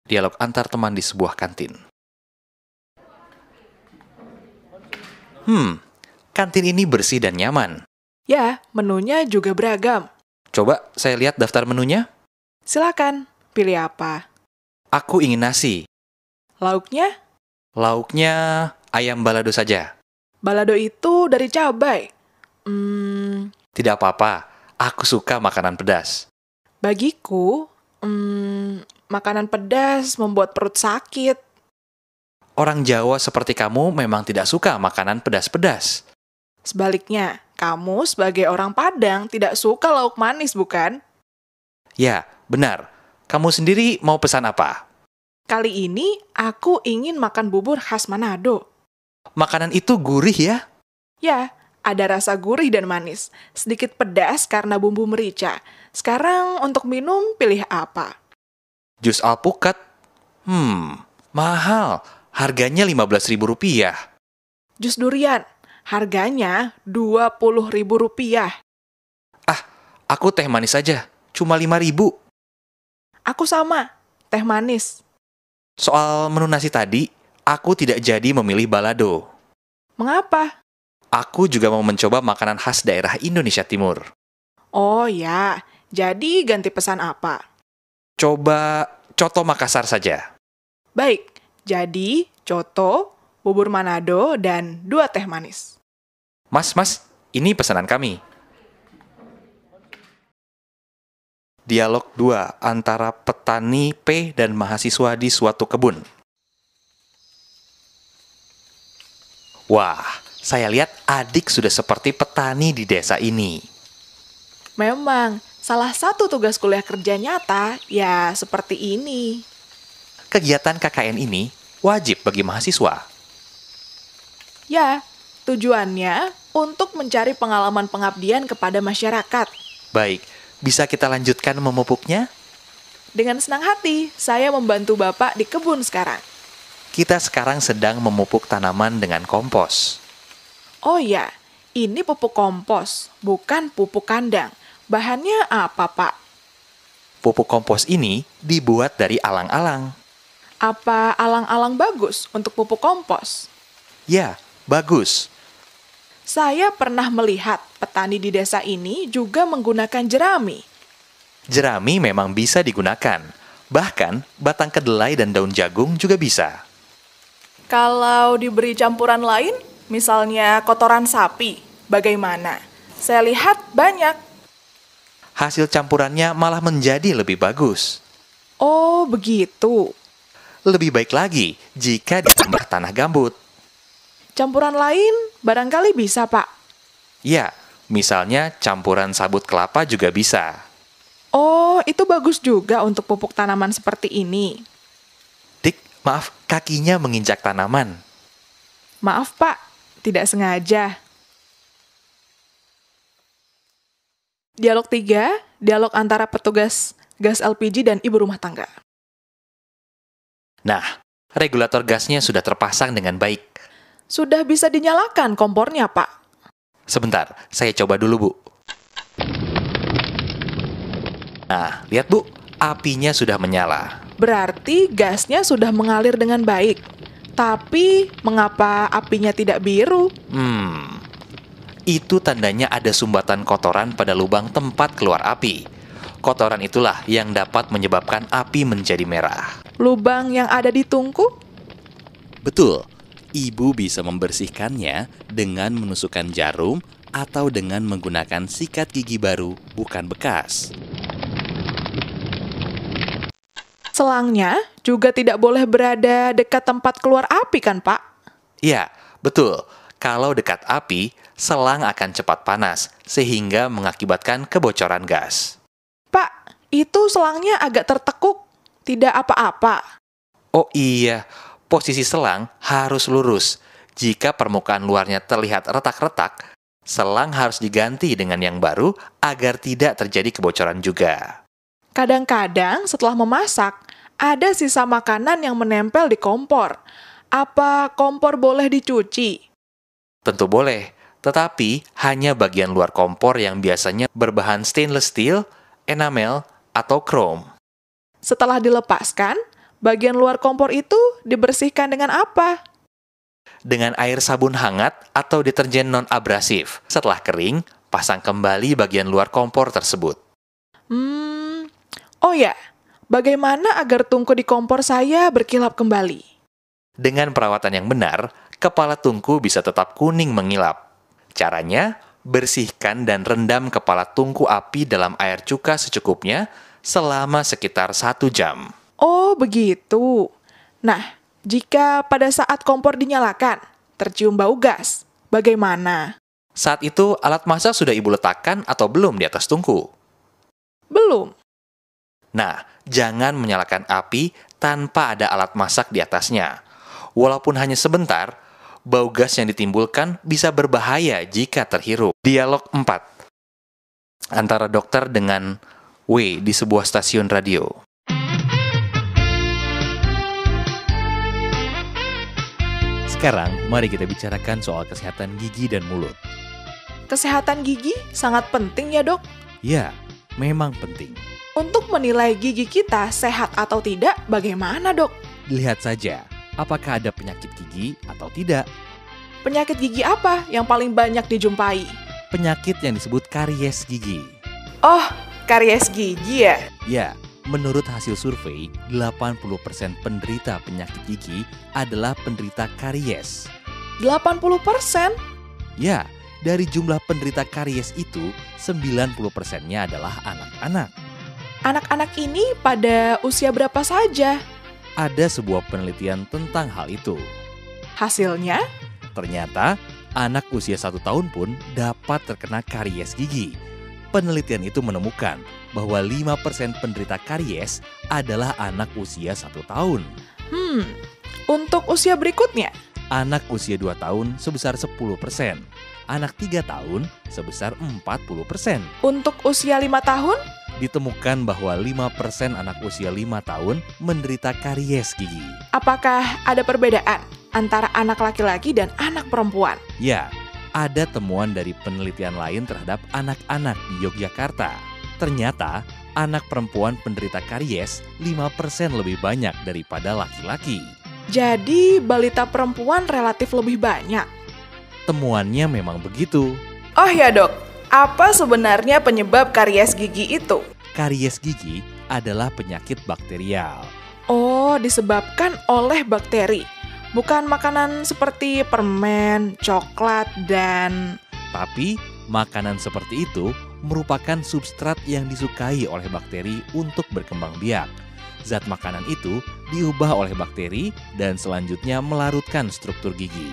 Dialog antar teman di sebuah kantin. Kantin ini bersih dan nyaman. Ya, menunya juga beragam. Coba saya lihat daftar menunya. Silakan, pilih apa? Aku ingin nasi. Lauknya? Lauknya ayam balado saja. Balado itu dari cabai. Tidak apa-apa, aku suka makanan pedas. Bagiku, makanan pedas membuat perut sakit. Orang Jawa seperti kamu memang tidak suka makanan pedas-pedas. Sebaliknya, kamu sebagai orang Padang tidak suka lauk manis, bukan? Ya, benar. Kamu sendiri mau pesan apa? Kali ini, aku ingin makan bubur khas Manado. Makanan itu gurih ya? Ya, ada rasa gurih dan manis. Sedikit pedas karena bumbu merica. Sekarang untuk minum, pilih apa? Jus alpukat? Mahal. Harganya Rp15.000. Jus durian. Harganya Rp20.000. Aku teh manis saja. Cuma Rp5.000. Aku sama, teh manis. Soal menu nasi tadi, aku tidak jadi memilih balado. Mengapa? Aku juga mau mencoba makanan khas daerah Indonesia Timur. Oh ya, jadi ganti pesan apa? Coba coto Makassar saja. Baik, jadi coto, bubur Manado, dan 2 teh manis. Mas, ini pesanan kami. Dialog 2 antara petani P dan mahasiswa di suatu kebun. Wah, saya lihat adik sudah seperti petani di desa ini. Memang, salah satu tugas kuliah kerja nyata ya seperti ini. Kegiatan KKN ini wajib bagi mahasiswa. Ya, tujuannya untuk mencari pengalaman pengabdian kepada masyarakat. Baik, bisa kita lanjutkan memupuknya? Dengan senang hati, saya membantu Bapak di kebun sekarang. Kita sekarang sedang memupuk tanaman dengan kompos. Oh ya, ini pupuk kompos, bukan pupuk kandang. Bahannya apa, Pak? Pupuk kompos ini dibuat dari alang-alang. Apa alang-alang bagus untuk pupuk kompos? Ya, bagus. Saya pernah melihat petani di desa ini juga menggunakan jerami. Jerami memang bisa digunakan. Bahkan, batang kedelai dan daun jagung juga bisa. Kalau diberi campuran lain, misalnya kotoran sapi, bagaimana? Saya lihat banyak. Hasil campurannya malah menjadi lebih bagus. Oh, begitu. Lebih baik lagi jika ditambah tanah gambut. Campuran lain barangkali bisa, Pak. Ya, misalnya campuran sabut kelapa juga bisa. Oh, itu bagus juga untuk pupuk tanaman seperti ini. Dik, maaf, kakinya menginjak tanaman. Maaf, Pak. Tidak sengaja. Dialog 3, dialog antara petugas gas LPG dan ibu rumah tangga. Nah, regulator gasnya sudah terpasang dengan baik. Sudah bisa dinyalakan kompornya, Pak. Sebentar, saya coba dulu, Bu. Nah, lihat, Bu, apinya sudah menyala. Berarti gasnya sudah mengalir dengan baik. Tapi, mengapa apinya tidak biru? Itu tandanya ada sumbatan kotoran pada lubang tempat keluar api. Kotoran itulah yang dapat menyebabkan api menjadi merah. Lubang yang ada di tungku? Betul, ibu bisa membersihkannya dengan menusukkan jarum atau dengan menggunakan sikat gigi baru, bukan bekas. Selangnya juga tidak boleh berada dekat tempat keluar api kan, Pak? Ya, betul. Kalau dekat api, selang akan cepat panas, sehingga mengakibatkan kebocoran gas. Pak, itu selangnya agak tertekuk. Tidak apa-apa. Oh iya, posisi selang harus lurus. Jika permukaan luarnya terlihat retak-retak, selang harus diganti dengan yang baru agar tidak terjadi kebocoran juga. Kadang-kadang setelah memasak, ada sisa makanan yang menempel di kompor. Apa kompor boleh dicuci? Tentu boleh, tetapi hanya bagian luar kompor yang biasanya berbahan stainless steel, enamel, atau chrome. Setelah dilepaskan, bagian luar kompor itu dibersihkan dengan apa? Dengan air sabun hangat atau deterjen non-abrasif. Setelah kering, pasang kembali bagian luar kompor tersebut. Oh ya, bagaimana agar tungku di kompor saya berkilap kembali? Dengan perawatan yang benar, kepala tungku bisa tetap kuning mengilap. Caranya, bersihkan dan rendam kepala tungku api dalam air cuka secukupnya selama sekitar 1 jam. Oh, begitu. Nah, jika pada saat kompor dinyalakan, tercium bau gas, bagaimana? Saat itu, alat masak sudah ibu letakkan atau belum di atas tungku? Belum. Nah, jangan menyalakan api tanpa ada alat masak di atasnya. Walaupun hanya sebentar, bau gas yang ditimbulkan bisa berbahaya jika terhirup. Dialog 4 antara dokter dengan W di sebuah stasiun radio. Sekarang, mari kita bicarakan soal kesehatan gigi dan mulut. Kesehatan gigi sangat penting ya, Dok. Ya, memang penting. Untuk menilai gigi kita sehat atau tidak, bagaimana, Dok? Lihat saja, apakah ada penyakit gigi atau tidak. Penyakit gigi apa yang paling banyak dijumpai? Penyakit yang disebut karies gigi. Oh, karies gigi ya? Ya, menurut hasil survei, 80% penderita penyakit gigi adalah penderita karies. 80%? Ya, dari jumlah penderita karies itu, 90%-nya adalah anak-anak. Anak-anak ini pada usia berapa saja? Ada sebuah penelitian tentang hal itu. Hasilnya? Ternyata, anak usia 1 tahun pun dapat terkena karies gigi. Penelitian itu menemukan bahwa 5% penderita karies adalah anak usia 1 tahun. Untuk usia berikutnya? Anak usia 2 tahun sebesar 10%. Anak 3 tahun sebesar 40%. Untuk usia 5 tahun? Ditemukan bahwa 5% anak usia 5 tahun menderita karies gigi. Apakah ada perbedaan antara anak laki-laki dan anak perempuan? Ya, ada temuan dari penelitian lain terhadap anak-anak di Yogyakarta. Ternyata, anak perempuan penderita karies 5% lebih banyak daripada laki-laki. Jadi, balita perempuan relatif lebih banyak. Temuannya memang begitu. Oh ya, Dok. Apa sebenarnya penyebab karies gigi itu? Karies gigi adalah penyakit bakterial. Oh, disebabkan oleh bakteri. Bukan makanan seperti permen, coklat, dan... Tapi, makanan seperti itu merupakan substrat yang disukai oleh bakteri untuk berkembang biak. Zat makanan itu diubah oleh bakteri dan selanjutnya melarutkan struktur gigi.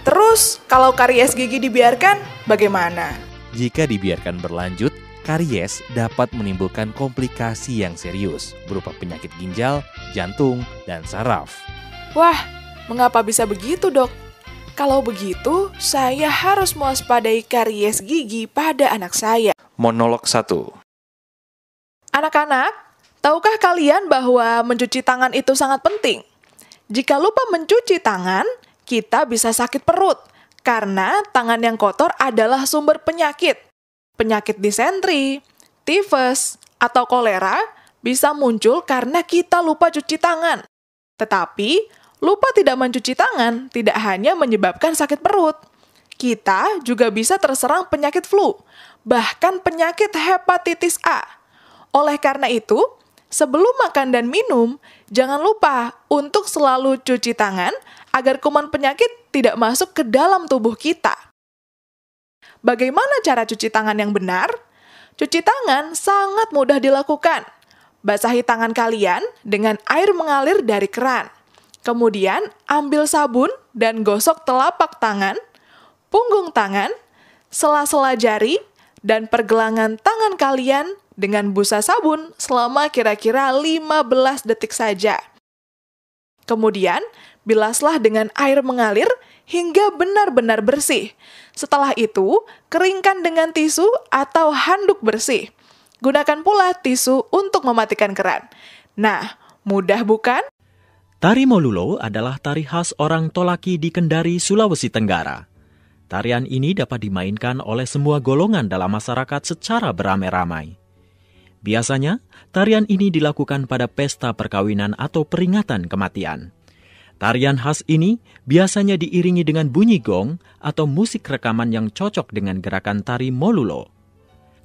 Terus, kalau karies gigi dibiarkan, bagaimana? Jika dibiarkan berlanjut, karies dapat menimbulkan komplikasi yang serius berupa penyakit ginjal, jantung, dan saraf. Wah, mengapa bisa begitu, Dok? Kalau begitu, saya harus mewaspadai karies gigi pada anak saya. Monolog 1. Anak-anak, tahukah kalian bahwa mencuci tangan itu sangat penting? Jika lupa mencuci tangan, kita bisa sakit perut. Karena tangan yang kotor adalah sumber penyakit. Penyakit disentri, tifus, atau kolera bisa muncul karena kita lupa cuci tangan. Tetapi, lupa tidak mencuci tangan tidak hanya menyebabkan sakit perut. Kita juga bisa terserang penyakit flu, bahkan penyakit hepatitis A. Oleh karena itu, sebelum makan dan minum, jangan lupa untuk selalu cuci tangan agar kuman penyakit tidak masuk ke dalam tubuh kita. Bagaimana cara cuci tangan yang benar? Cuci tangan sangat mudah dilakukan. Basahi tangan kalian dengan air mengalir dari keran. Kemudian, ambil sabun dan gosok telapak tangan, punggung tangan, sela-sela jari, dan pergelangan tangan kalian dengan busa sabun selama kira-kira 15 detik saja. Kemudian, bilaslah dengan air mengalir hingga benar-benar bersih. Setelah itu, keringkan dengan tisu atau handuk bersih. Gunakan pula tisu untuk mematikan keran. Nah, mudah bukan? Tari Molulo adalah tari khas orang Tolaki di Kendari, Sulawesi Tenggara. Tarian ini dapat dimainkan oleh semua golongan dalam masyarakat secara beramai-ramai. Biasanya, tarian ini dilakukan pada pesta perkawinan atau peringatan kematian. Tarian khas ini biasanya diiringi dengan bunyi gong atau musik rekaman yang cocok dengan gerakan tari Molulo.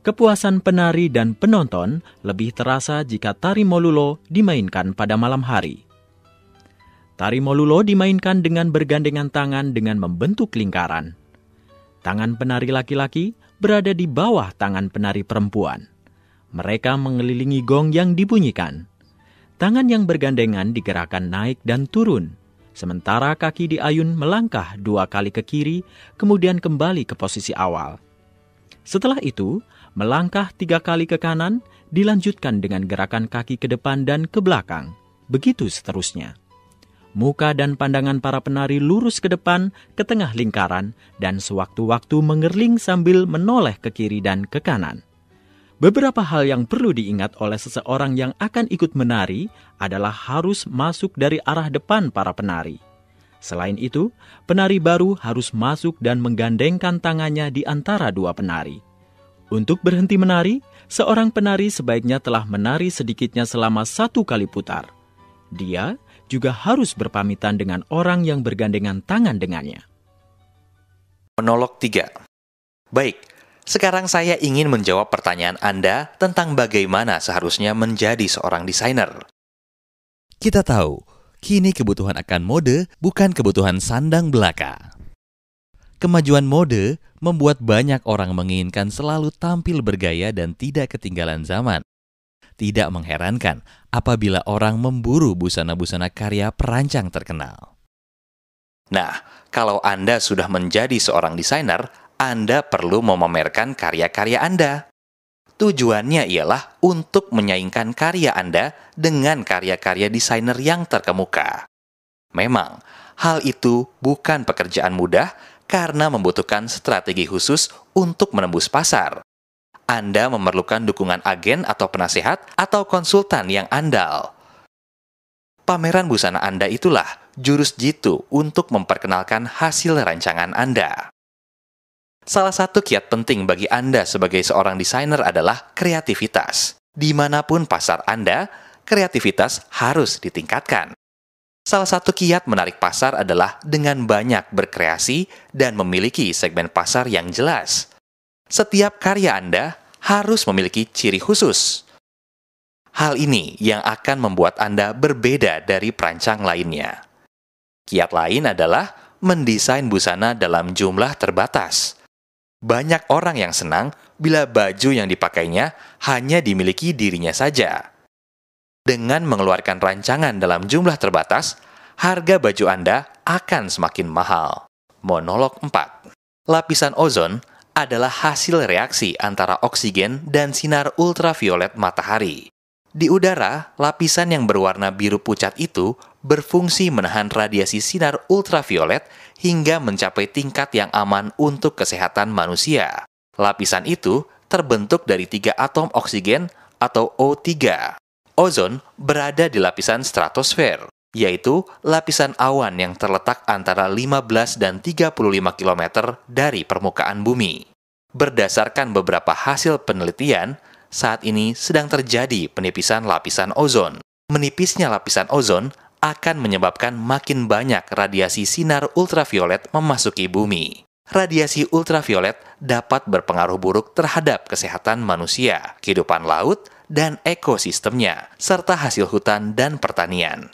Kepuasan penari dan penonton lebih terasa jika tari Molulo dimainkan pada malam hari. Tari Molulo dimainkan dengan bergandengan tangan dengan membentuk lingkaran. Tangan penari laki-laki berada di bawah tangan penari perempuan. Mereka mengelilingi gong yang dibunyikan. Tangan yang bergandengan digerakkan naik dan turun, sementara kaki diayun melangkah 2 kali ke kiri, kemudian kembali ke posisi awal. Setelah itu, melangkah 3 kali ke kanan, dilanjutkan dengan gerakan kaki ke depan dan ke belakang. Begitu seterusnya. Muka dan pandangan para penari lurus ke depan, ke tengah lingkaran, dan sewaktu-waktu mengerling sambil menoleh ke kiri dan ke kanan. Beberapa hal yang perlu diingat oleh seseorang yang akan ikut menari adalah harus masuk dari arah depan para penari. Selain itu, penari baru harus masuk dan menggandengkan tangannya di antara 2 penari. Untuk berhenti menari, seorang penari sebaiknya telah menari sedikitnya selama 1 kali putar. Dia juga harus berpamitan dengan orang yang bergandengan tangan dengannya. Monolog 3. Baik, sekarang saya ingin menjawab pertanyaan Anda tentang bagaimana seharusnya menjadi seorang desainer. Kita tahu, kini kebutuhan akan mode bukan kebutuhan sandang belaka. Kemajuan mode membuat banyak orang menginginkan selalu tampil bergaya dan tidak ketinggalan zaman. Tidak mengherankan apabila orang memburu busana-busana karya perancang terkenal. Nah, kalau Anda sudah menjadi seorang desainer, Anda perlu memamerkan karya-karya Anda. Tujuannya ialah untuk menyaingkan karya Anda dengan karya-karya desainer yang terkemuka. Memang, hal itu bukan pekerjaan mudah karena membutuhkan strategi khusus untuk menembus pasar. Anda memerlukan dukungan agen atau penasehat atau konsultan yang andal. Pameran busana Anda itulah jurus jitu untuk memperkenalkan hasil rancangan Anda. Salah satu kiat penting bagi Anda sebagai seorang desainer adalah kreativitas. Dimanapun pasar Anda, kreativitas harus ditingkatkan. Salah satu kiat menarik pasar adalah dengan banyak berkreasi dan memiliki segmen pasar yang jelas. Setiap karya Anda harus memiliki ciri khusus. Hal ini yang akan membuat Anda berbeda dari perancang lainnya. Kiat lain adalah mendesain busana dalam jumlah terbatas. Banyak orang yang senang bila baju yang dipakainya hanya dimiliki dirinya saja. Dengan mengeluarkan rancangan dalam jumlah terbatas, harga baju Anda akan semakin mahal. Monolog 4. Lapisan ozon adalah hasil reaksi antara oksigen dan sinar ultraviolet matahari. Di udara, lapisan yang berwarna biru pucat itu berfungsi menahan radiasi sinar ultraviolet hingga mencapai tingkat yang aman untuk kesehatan manusia. Lapisan itu terbentuk dari 3 atom oksigen atau O3. Ozon berada di lapisan stratosfer, yaitu lapisan awan yang terletak antara 15 dan 35 km dari permukaan bumi. Berdasarkan beberapa hasil penelitian, saat ini sedang terjadi penipisan lapisan ozon. Menipisnya lapisan ozon akan menyebabkan makin banyak radiasi sinar ultraviolet memasuki bumi. Radiasi ultraviolet dapat berpengaruh buruk terhadap kesehatan manusia, kehidupan laut, dan ekosistemnya, serta hasil hutan dan pertanian.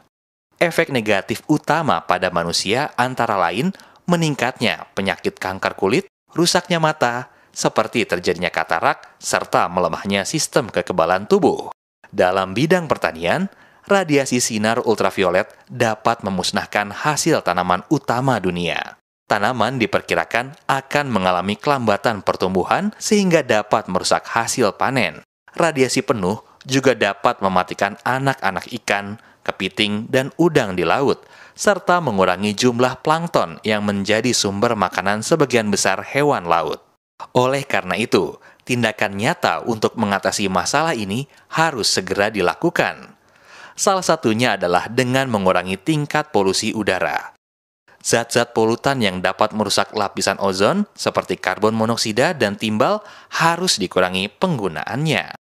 Efek negatif utama pada manusia antara lain meningkatnya penyakit kanker kulit, rusaknya mata, seperti terjadinya katarak, serta melemahnya sistem kekebalan tubuh. Dalam bidang pertanian, radiasi sinar ultraviolet dapat memusnahkan hasil tanaman utama dunia. Tanaman diperkirakan akan mengalami kelambatan pertumbuhan sehingga dapat merusak hasil panen. Radiasi penuh juga dapat mematikan anak-anak ikan, kepiting, dan udang di laut, serta mengurangi jumlah plankton yang menjadi sumber makanan sebagian besar hewan laut. Oleh karena itu, tindakan nyata untuk mengatasi masalah ini harus segera dilakukan. Salah satunya adalah dengan mengurangi tingkat polusi udara. Zat-zat polutan yang dapat merusak lapisan ozon seperti karbon monoksida dan timbal harus dikurangi penggunaannya.